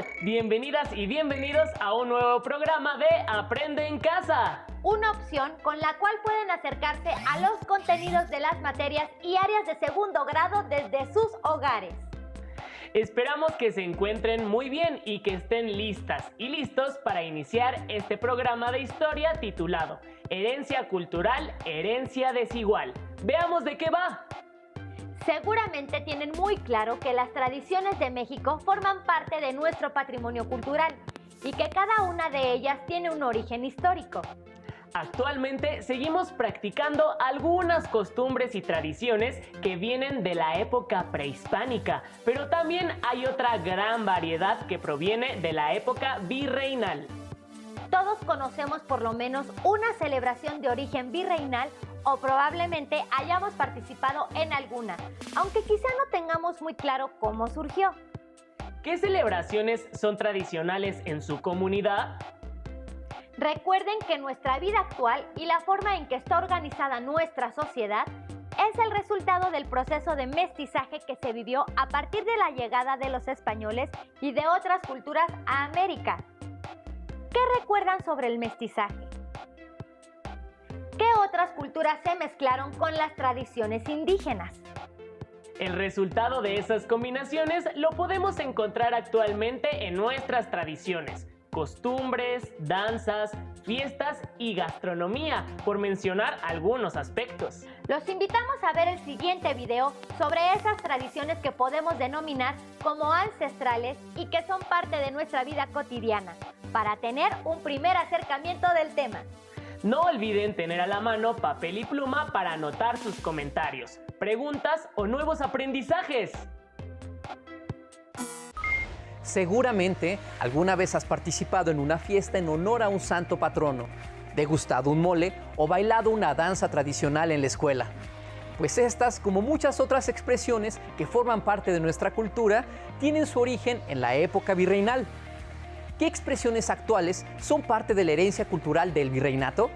tal? Bienvenidas y bienvenidos a un nuevo programa de Aprende en Casa. Una opción con la cual pueden acercarse a los contenidos de las materias y áreas de segundo grado desde sus hogares. Esperamos que se encuentren muy bien y que estén listas y listos para iniciar este programa de historia titulado Herencia Cultural, Herencia Desigual. Veamos de qué va. Seguramente tienen muy claro que las tradiciones de México forman parte de nuestro patrimonio cultural y que cada una de ellas tiene un origen histórico. Actualmente seguimos practicando algunas costumbres y tradiciones que vienen de la época prehispánica, pero también hay otra gran variedad que proviene de la época virreinal. Todos conocemos por lo menos una celebración de origen virreinal o probablemente hayamos participado en alguna, aunque quizá no tengamos muy claro cómo surgió. ¿Qué celebraciones son tradicionales en su comunidad? Recuerden que nuestra vida actual y la forma en que está organizada nuestra sociedad es el resultado del proceso de mestizaje que se vivió a partir de la llegada de los españoles y de otras culturas a América. ¿Qué recuerdan sobre el mestizaje? ¿Qué otras culturas se mezclaron con las tradiciones indígenas? El resultado de esas combinaciones lo podemos encontrar actualmente en nuestras tradiciones, costumbres, danzas, fiestas y gastronomía, por mencionar algunos aspectos. Los invitamos a ver el siguiente video sobre esas tradiciones que podemos denominar como ancestrales y que son parte de nuestra vida cotidiana, para tener un primer acercamiento del tema. No olviden tener a la mano papel y pluma para anotar sus comentarios, preguntas o nuevos aprendizajes. Seguramente alguna vez has participado en una fiesta en honor a un santo patrono, degustado un mole o bailado una danza tradicional en la escuela. Pues estas, como muchas otras expresiones que forman parte de nuestra cultura, tienen su origen en la época virreinal. ¿Qué expresiones actuales son parte de la herencia cultural del virreinato?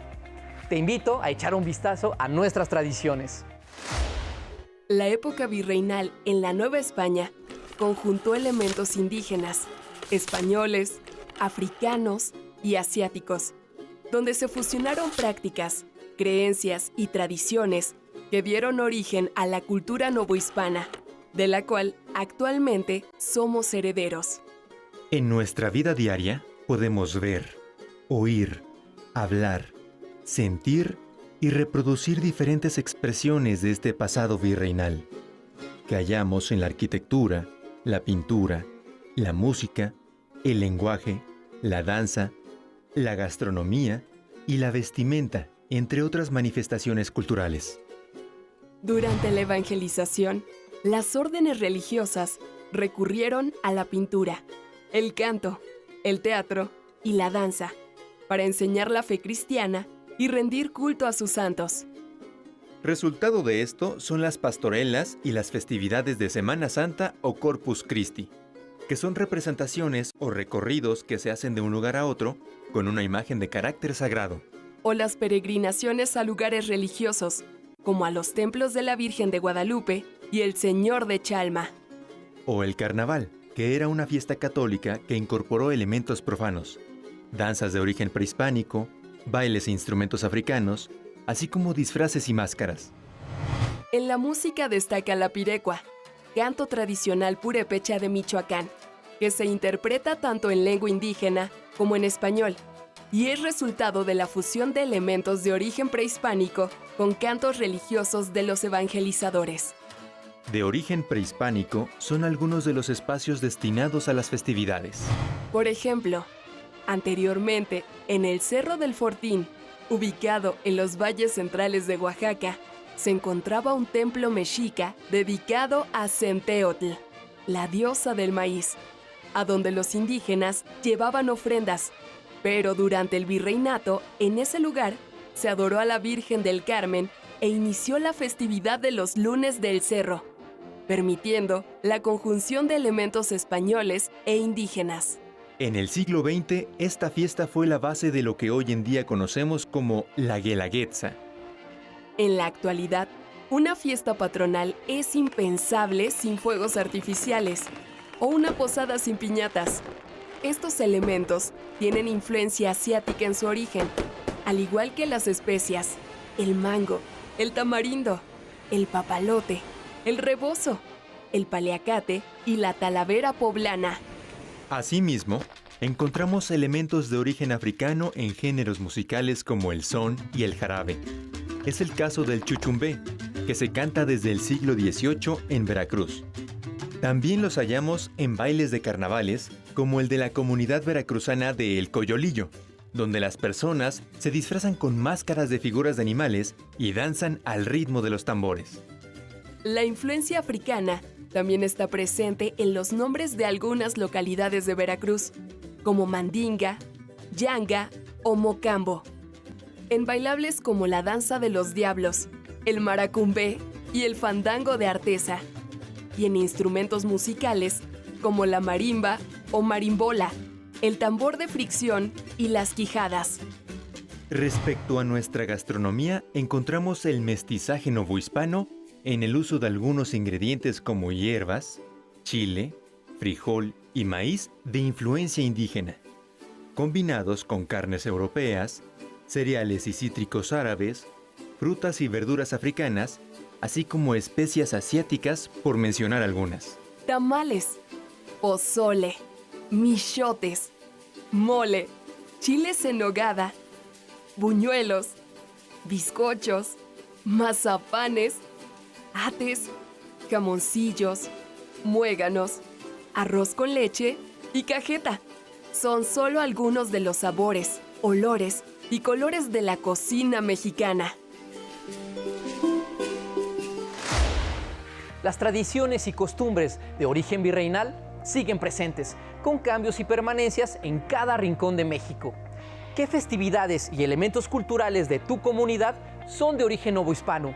Te invito a echar un vistazo a nuestras tradiciones. La época virreinal en la Nueva España conjuntó elementos indígenas, españoles, africanos y asiáticos, donde se fusionaron prácticas, creencias y tradiciones que dieron origen a la cultura novohispana, de la cual actualmente somos herederos. En nuestra vida diaria podemos ver, oír, hablar, sentir y reproducir diferentes expresiones de este pasado virreinal, que hallamos en la arquitectura, la pintura, la música, el lenguaje, la danza, la gastronomía y la vestimenta, entre otras manifestaciones culturales. Durante la evangelización, las órdenes religiosas recurrieron a la pintura, el canto, el teatro y la danza para enseñar la fe cristiana y rendir culto a sus santos. Resultado de esto son las pastorelas y las festividades de Semana Santa o Corpus Christi, que son representaciones o recorridos que se hacen de un lugar a otro con una imagen de carácter sagrado. O las peregrinaciones a lugares religiosos, como a los templos de la Virgen de Guadalupe y el Señor de Chalma. O el carnaval, que era una fiesta católica que incorporó elementos profanos, danzas de origen prehispánico, bailes e instrumentos africanos, así como disfraces y máscaras. En la música destaca la pirecua, canto tradicional purépecha de Michoacán, que se interpreta tanto en lengua indígena como en español, y es resultado de la fusión de elementos de origen prehispánico con cantos religiosos de los evangelizadores. De origen prehispánico son algunos de los espacios destinados a las festividades. Por ejemplo, anteriormente, en el Cerro del Fortín, ubicado en los valles centrales de Oaxaca, se encontraba un templo mexica dedicado a Centeotl, la diosa del maíz, a donde los indígenas llevaban ofrendas, pero durante el virreinato, en ese lugar, se adoró a la Virgen del Carmen e inició la festividad de los lunes del cerro, permitiendo la conjunción de elementos españoles e indígenas. En el siglo XX, esta fiesta fue la base de lo que hoy en día conocemos como la Guelaguetza. En la actualidad, una fiesta patronal es impensable sin fuegos artificiales o una posada sin piñatas, Estos elementos tienen influencia asiática en su origen, al igual que las especias, el mango, el tamarindo, el papalote, el rebozo, el paliacate y la talavera poblana. Asimismo, encontramos elementos de origen africano en géneros musicales como el son y el jarabe. Es el caso del chuchumbé, que se canta desde el siglo XVIII en Veracruz. También los hallamos en bailes de carnavales, como el de la comunidad veracruzana de El Coyolillo, donde las personas se disfrazan con máscaras de figuras de animales y danzan al ritmo de los tambores. La influencia africana también está presente en los nombres de algunas localidades de Veracruz, como Mandinga, Yanga o Mocambo. En bailables como la danza de los diablos, el maracumbé y el fandango de Artesa. Y en instrumentos musicales como la marimba o marimbola, el tambor de fricción y las quijadas. Respecto a nuestra gastronomía, encontramos el mestizaje novohispano en el uso de algunos ingredientes como hierbas, chile, frijol y maíz de influencia indígena, combinados con carnes europeas, cereales y cítricos árabes, frutas y verduras africanas, así como especias asiáticas, por mencionar algunas. Tamales, pozole, michotes, mole, chiles en nogada, buñuelos, bizcochos, mazapanes, ates, jamoncillos, muéganos, arroz con leche y cajeta. Son solo algunos de los sabores, olores y colores de la cocina mexicana. Las tradiciones y costumbres de origen virreinal siguen presentes, con cambios y permanencias en cada rincón de México. ¿Qué festividades y elementos culturales de tu comunidad son de origen novohispano?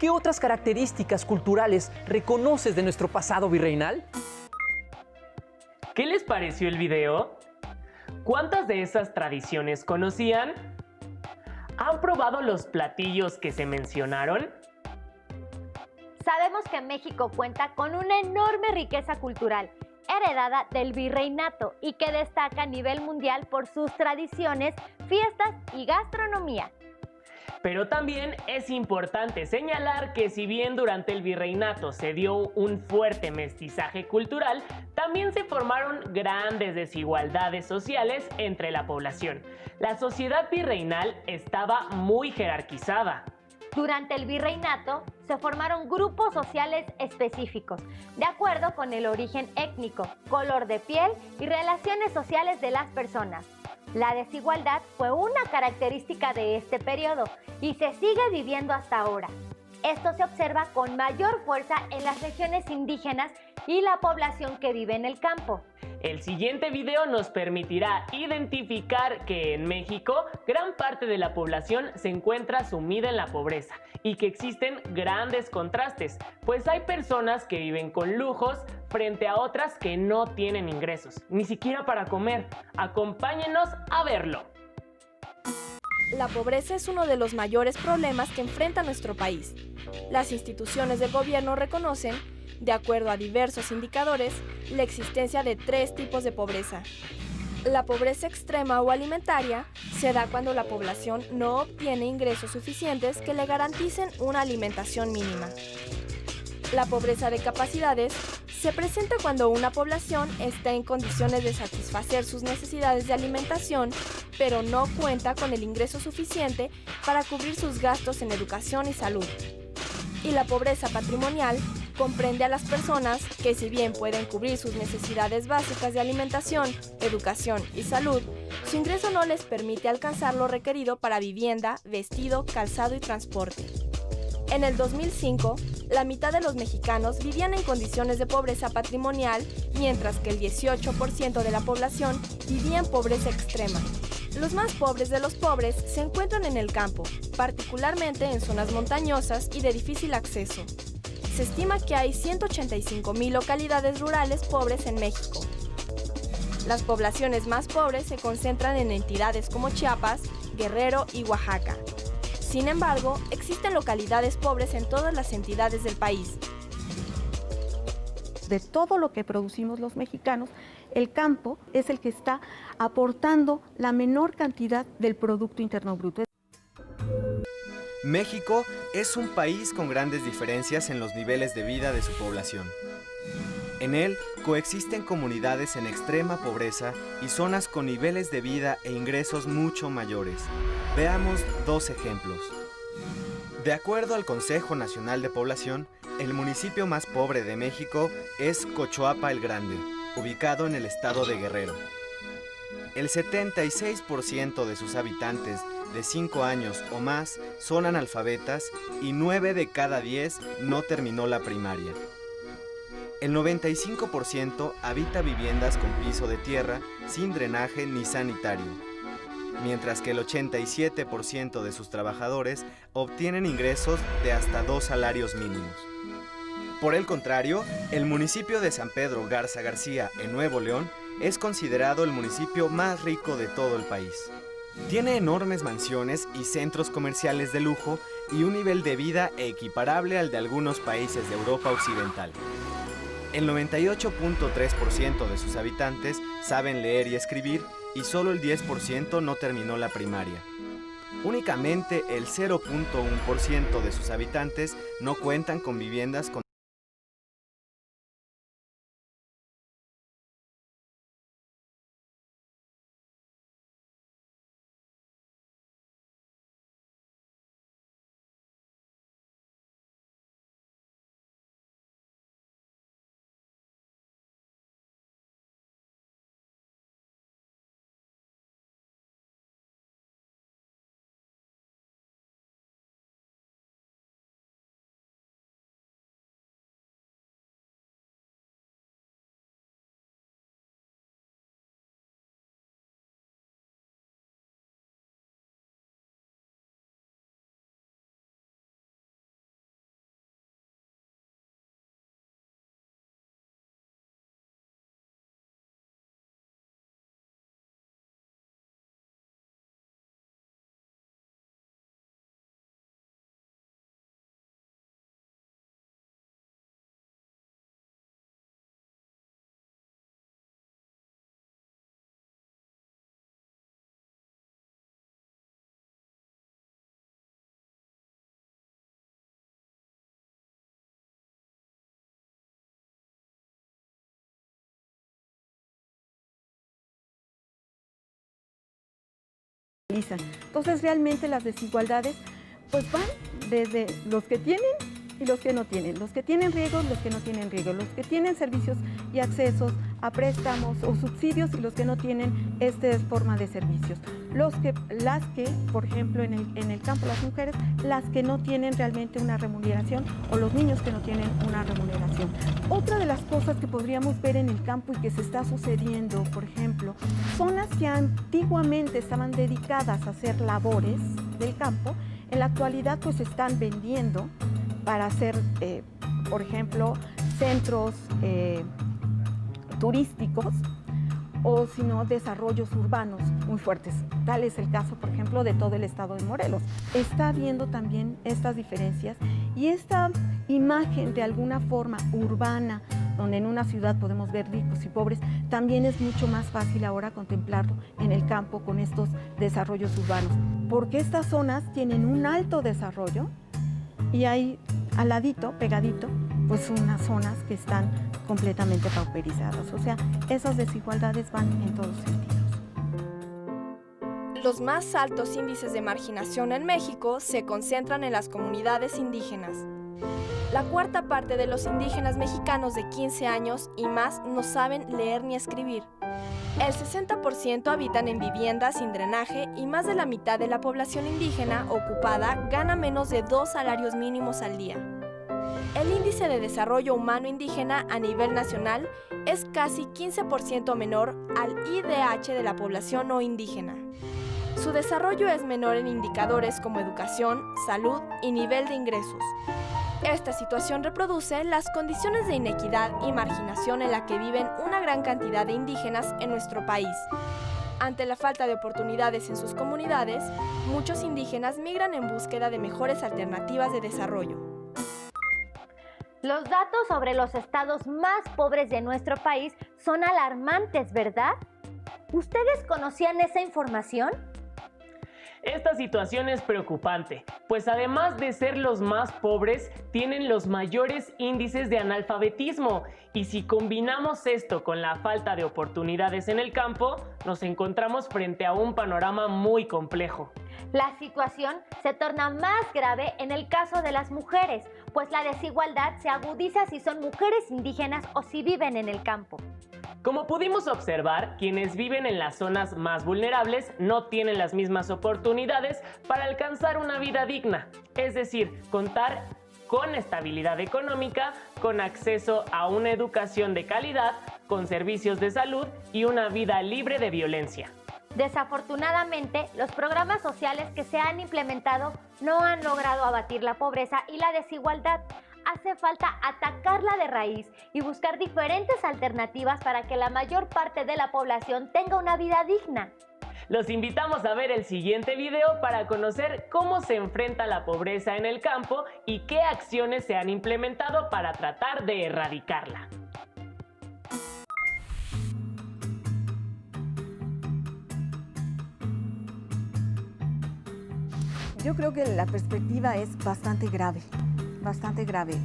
¿Qué otras características culturales reconoces de nuestro pasado virreinal? ¿Qué les pareció el video? ¿Cuántas de esas tradiciones conocían? ¿Han probado los platillos que se mencionaron? Sabemos que México cuenta con una enorme riqueza cultural, heredada del virreinato y que destaca a nivel mundial por sus tradiciones, fiestas y gastronomía. Pero también es importante señalar que si bien durante el virreinato se dio un fuerte mestizaje cultural, también se formaron grandes desigualdades sociales entre la población. La sociedad virreinal estaba muy jerarquizada. Durante el virreinato se formaron grupos sociales específicos, de acuerdo con el origen étnico, color de piel y relaciones sociales de las personas. La desigualdad fue una característica de este periodo y se sigue viviendo hasta ahora. Esto se observa con mayor fuerza en las regiones indígenas y la población que vive en el campo. El siguiente video nos permitirá identificar que en México gran parte de la población se encuentra sumida en la pobreza y que existen grandes contrastes, pues hay personas que viven con lujos frente a otras que no tienen ingresos, ni siquiera para comer. Acompáñenos a verlo. La pobreza es uno de los mayores problemas que enfrenta nuestro país. Las instituciones del gobierno reconocen, de acuerdo a diversos indicadores, la existencia de 3 tipos de pobreza. La pobreza extrema o alimentaria se da cuando la población no obtiene ingresos suficientes que le garanticen una alimentación mínima. La pobreza de capacidades se presenta cuando una población está en condiciones de satisfacer sus necesidades de alimentación, pero no cuenta con el ingreso suficiente para cubrir sus gastos en educación y salud. Y la pobreza patrimonial comprende a las personas que, si bien pueden cubrir sus necesidades básicas de alimentación, educación y salud, su ingreso no les permite alcanzar lo requerido para vivienda, vestido, calzado y transporte. En el 2005, la mitad de los mexicanos vivían en condiciones de pobreza patrimonial, mientras que el 18% de la población vivía en pobreza extrema. Los más pobres de los pobres se encuentran en el campo, particularmente en zonas montañosas y de difícil acceso. Se estima que hay 185,000 localidades rurales pobres en México. Las poblaciones más pobres se concentran en entidades como Chiapas, Guerrero y Oaxaca. Sin embargo, existen localidades pobres en todas las entidades del país. De todo lo que producimos los mexicanos, el campo es el que está aportando la menor cantidad del Producto Interno Bruto. México es un país con grandes diferencias en los niveles de vida de su población. En él coexisten comunidades en extrema pobreza y zonas con niveles de vida e ingresos mucho mayores. Veamos 2 ejemplos. De acuerdo al Consejo Nacional de Población, el municipio más pobre de México es Cochoapa el Grande, ubicado en el estado de Guerrero. El 76% de sus habitantes de 5 años o más son analfabetas y 9 de cada 10 no terminó la primaria. El 95% habita viviendas con piso de tierra, sin drenaje ni sanitario, mientras que el 87% de sus trabajadores obtienen ingresos de hasta 2 salarios mínimos. Por el contrario, el municipio de San Pedro Garza García, en Nuevo León, es considerado el municipio más rico de todo el país. Tiene enormes mansiones y centros comerciales de lujo y un nivel de vida equiparable al de algunos países de Europa Occidental. El 98.3% de sus habitantes saben leer y escribir y solo el 10% no terminó la primaria. Únicamente el 0.1% de sus habitantes no cuentan con viviendas con Entonces realmente las desigualdades pues van desde los que tienen y los que no tienen, los que tienen riegos, los que no tienen riegos, los que tienen servicios y accesos a préstamos o subsidios y los que no tienen esta forma de servicios. Las que, por ejemplo, en el campo, las mujeres, las que no tienen realmente una remuneración o los niños que no tienen una remuneración. Otra de las cosas que podríamos ver en el campo y que se está sucediendo, por ejemplo, zonas que antiguamente estaban dedicadas a hacer labores del campo, en la actualidad pues se están vendiendo para hacer, por ejemplo, centros turísticos o si no, desarrollos urbanos muy fuertes. Tal es el caso, por ejemplo, de todo el estado de Morelos. Está habiendo también estas diferencias y esta imagen de alguna forma urbana, donde en una ciudad podemos ver ricos y pobres, también es mucho más fácil ahora contemplarlo en el campo con estos desarrollos urbanos, porque estas zonas tienen un alto desarrollo y hay al ladito, pegadito, pues unas zonas que están completamente pauperizadas. O sea, esas desigualdades van en todos sentidos. Los más altos índices de marginación en México se concentran en las comunidades indígenas. La cuarta parte de los indígenas mexicanos de 15 años y más no saben leer ni escribir. El 60% habitan en viviendas sin drenaje y más de la mitad de la población indígena ocupada gana menos de 2 salarios mínimos al día. El índice de desarrollo humano indígena a nivel nacional es casi 15% menor al IDH de la población no indígena. Su desarrollo es menor en indicadores como educación, salud y nivel de ingresos. Esta situación reproduce las condiciones de inequidad y marginación en la que viven una gran cantidad de indígenas en nuestro país. Ante la falta de oportunidades en sus comunidades, muchos indígenas migran en búsqueda de mejores alternativas de desarrollo. Los datos sobre los estados más pobres de nuestro país son alarmantes, ¿verdad? ¿Ustedes conocían esa información? Esta situación es preocupante, pues además de ser los más pobres, tienen los mayores índices de analfabetismo. Y si combinamos esto con la falta de oportunidades en el campo, nos encontramos frente a un panorama muy complejo. La situación se torna más grave en el caso de las mujeres, pues la desigualdad se agudiza si son mujeres indígenas o si viven en el campo. Como pudimos observar, quienes viven en las zonas más vulnerables no tienen las mismas oportunidades para alcanzar una vida digna, es decir, contar con estabilidad económica, con acceso a una educación de calidad, con servicios de salud y una vida libre de violencia. Desafortunadamente, los programas sociales que se han implementado no han logrado abatir la pobreza y la desigualdad. Hace falta atacarla de raíz y buscar diferentes alternativas para que la mayor parte de la población tenga una vida digna. Los invitamos a ver el siguiente video para conocer cómo se enfrenta la pobreza en el campo y qué acciones se han implementado para tratar de erradicarla. Yo creo que la perspectiva es bastante grave.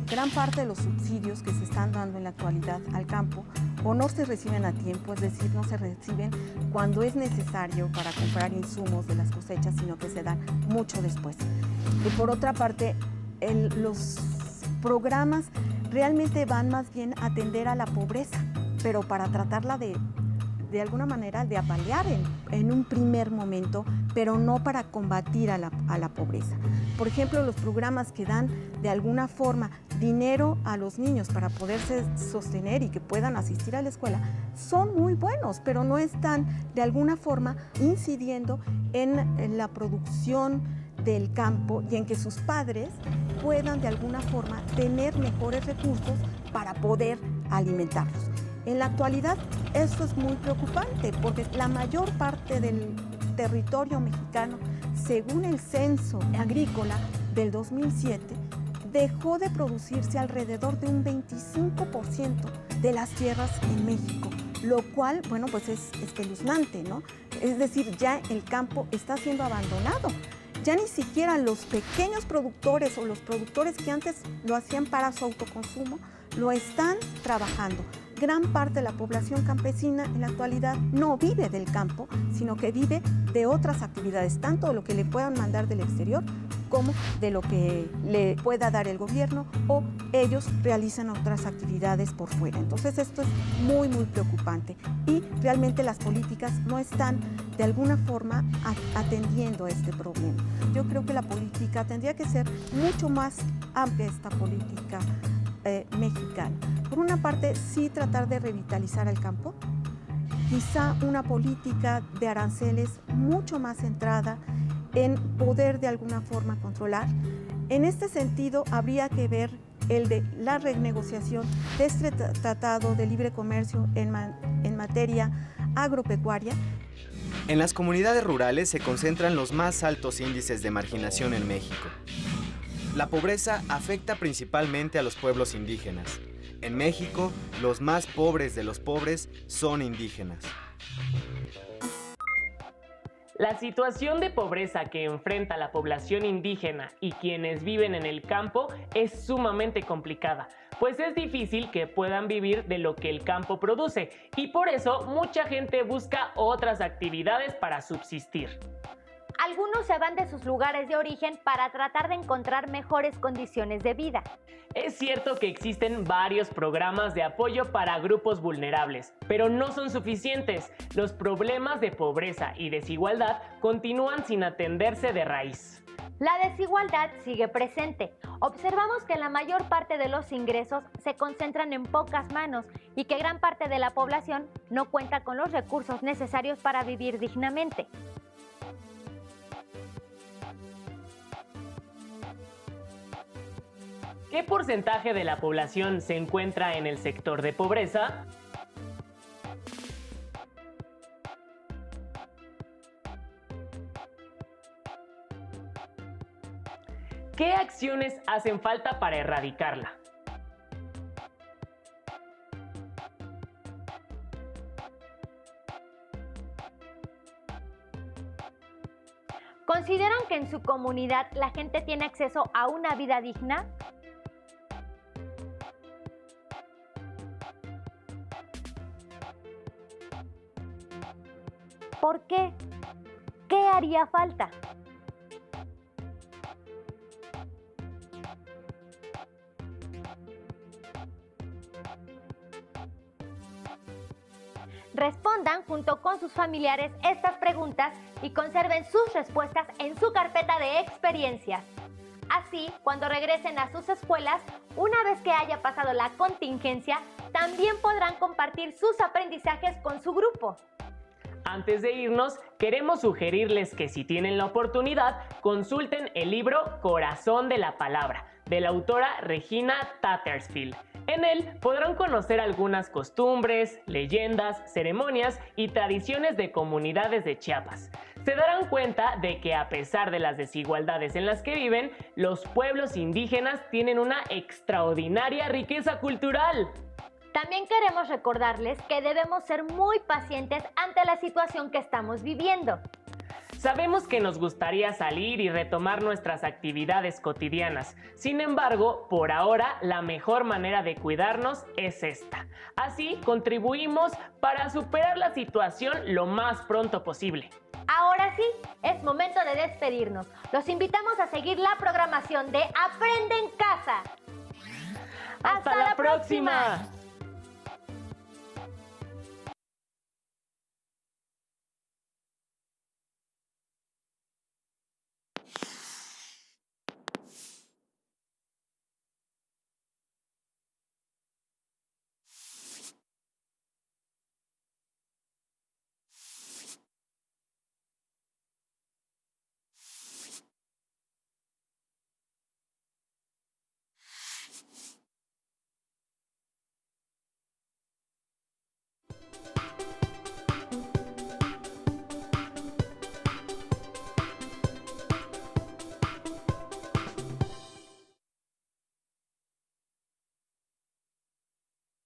Gran parte de los subsidios que se están dando en la actualidad al campo o no se reciben a tiempo, es decir, no se reciben cuando es necesario para comprar insumos de las cosechas, sino que se dan mucho después. Y por otra parte, los programas realmente van más bien a atender a la pobreza, pero para tratarla de alguna manera de apalear en un primer momento, pero no para combatir a la pobreza. Por ejemplo, los programas que dan de alguna forma dinero a los niños para poderse sostener y que puedan asistir a la escuela son muy buenos, pero no están de alguna forma incidiendo en la producción del campo y en que sus padres puedan de alguna forma tener mejores recursos para poder alimentarlos. En la actualidad esto es muy preocupante porque la mayor parte del territorio mexicano, según el censo agrícola del 2007, dejó de producirse alrededor de un 25% de las tierras en México, lo cual, bueno, pues es espeluznante, ¿no? Es decir, ya el campo está siendo abandonado. Ya ni siquiera los pequeños productores o los productores que antes lo hacían para su autoconsumo, lo están trabajando. Gran parte de la población campesina en la actualidad no vive del campo, sino que vive de otras actividades, tanto de lo que le puedan mandar del exterior como de lo que le pueda dar el gobierno o ellos realizan otras actividades por fuera. Entonces esto es muy, muy preocupante y realmente las políticas no están de alguna forma atendiendo este problema. Yo creo que la política tendría que ser mucho más amplia, esta política mexicana. Por una parte, sí tratar de revitalizar el campo, quizá una política de aranceles mucho más centrada en poder de alguna forma controlar. En este sentido, habría que ver el de la renegociación de este tratado de libre comercio en materia agropecuaria. En las comunidades rurales se concentran los más altos índices de marginación en México. La pobreza afecta principalmente a los pueblos indígenas. En México, los más pobres de los pobres son indígenas. La situación de pobreza que enfrenta la población indígena y quienes viven en el campo es sumamente complicada, pues es difícil que puedan vivir de lo que el campo produce y por eso mucha gente busca otras actividades para subsistir. Algunos se van de sus lugares de origen para tratar de encontrar mejores condiciones de vida. Es cierto que existen varios programas de apoyo para grupos vulnerables, pero no son suficientes. Los problemas de pobreza y desigualdad continúan sin atenderse de raíz. La desigualdad sigue presente. Observamos que la mayor parte de los ingresos se concentran en pocas manos y que gran parte de la población no cuenta con los recursos necesarios para vivir dignamente. ¿Qué porcentaje de la población se encuentra en el sector de pobreza? ¿Qué acciones hacen falta para erradicarla? ¿Consideran que en su comunidad la gente tiene acceso a una vida digna? ¿Por qué? ¿Qué haría falta? Respondan junto con sus familiares estas preguntas y conserven sus respuestas en su carpeta de experiencias. Así, cuando regresen a sus escuelas, una vez que haya pasado la contingencia, también podrán compartir sus aprendizajes con su grupo. Antes de irnos, queremos sugerirles que si tienen la oportunidad, consulten el libro Corazón de la Palabra, de la autora Regina Tattersfield. En él podrán conocer algunas costumbres, leyendas, ceremonias y tradiciones de comunidades de Chiapas. Se darán cuenta de que a pesar de las desigualdades en las que viven, los pueblos indígenas tienen una extraordinaria riqueza cultural. También queremos recordarles que debemos ser muy pacientes ante la situación que estamos viviendo. Sabemos que nos gustaría salir y retomar nuestras actividades cotidianas. Sin embargo, por ahora, la mejor manera de cuidarnos es esta. Así, contribuimos para superar la situación lo más pronto posible. Ahora sí, es momento de despedirnos. Los invitamos a seguir la programación de Aprende en Casa. ¡Hasta la próxima!